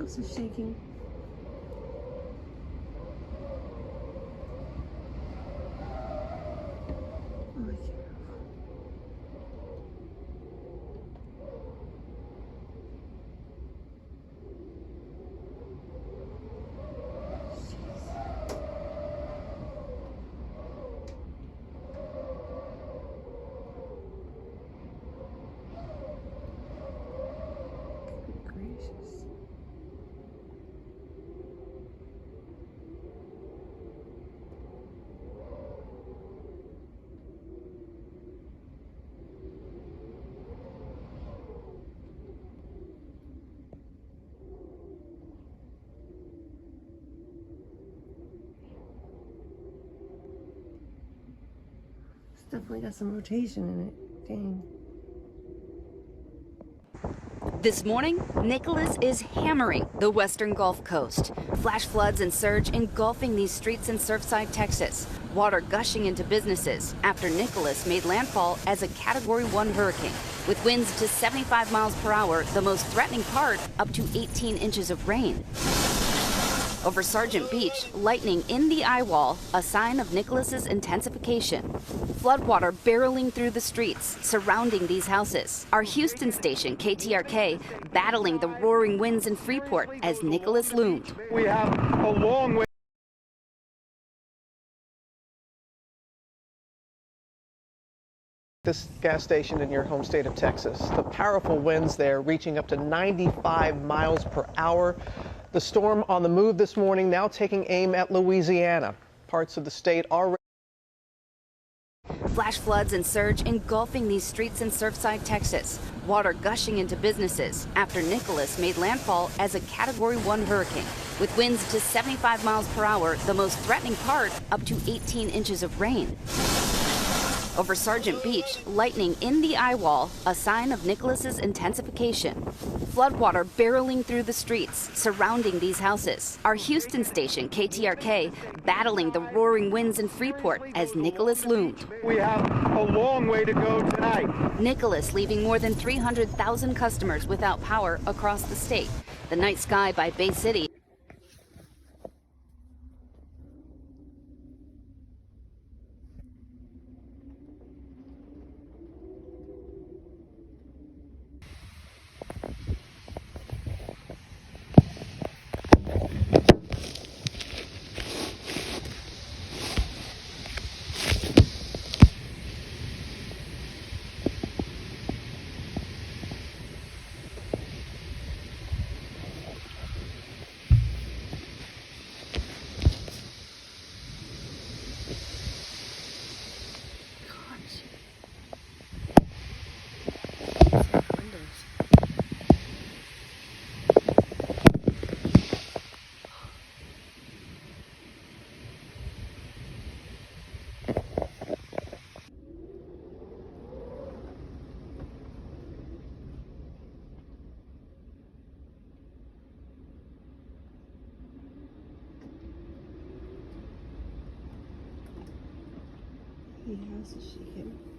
house is shaking. Oh, I can't. Gracious. It's definitely got some rotation in it. Dang. This morning, Nicholas is hammering the western Gulf Coast. Flash floods and surge engulfing these streets in Surfside, Texas. Water gushing into businesses after Nicholas made landfall as a Category 1 hurricane. With winds to 75 miles per hour, the most threatening part, up to 18 inches of rain. Over Sargent Beach, lightning in the eye wall, a sign of Nicholas's intensification. Floodwater barreling through the streets surrounding these houses. Our Houston station, KTRK, battling the roaring winds in Freeport as Nicholas loomed. We have a long way. This gas station in your home state of Texas, the powerful winds there reaching up to 95 miles per hour. The storm on the move this morning, now taking aim at Louisiana. Parts of the state already. Flash floods and surge engulfing these streets in Surfside, Texas. Water gushing into businesses after Nicholas made landfall as a Category 1 hurricane. With winds to 75 miles per hour, the most threatening part, up to 18 inches of rain. Over Sargent Beach, lightning in the eye wall, a sign of Nicholas's intensification. Floodwater barreling through the streets surrounding these houses. Our Houston station, KTRK, battling the roaring winds in Freeport as Nicholas loomed. We have a long way to go tonight. Nicholas leaving more than 300,000 customers without power across the state. The night sky by Bay City. The house is shaking.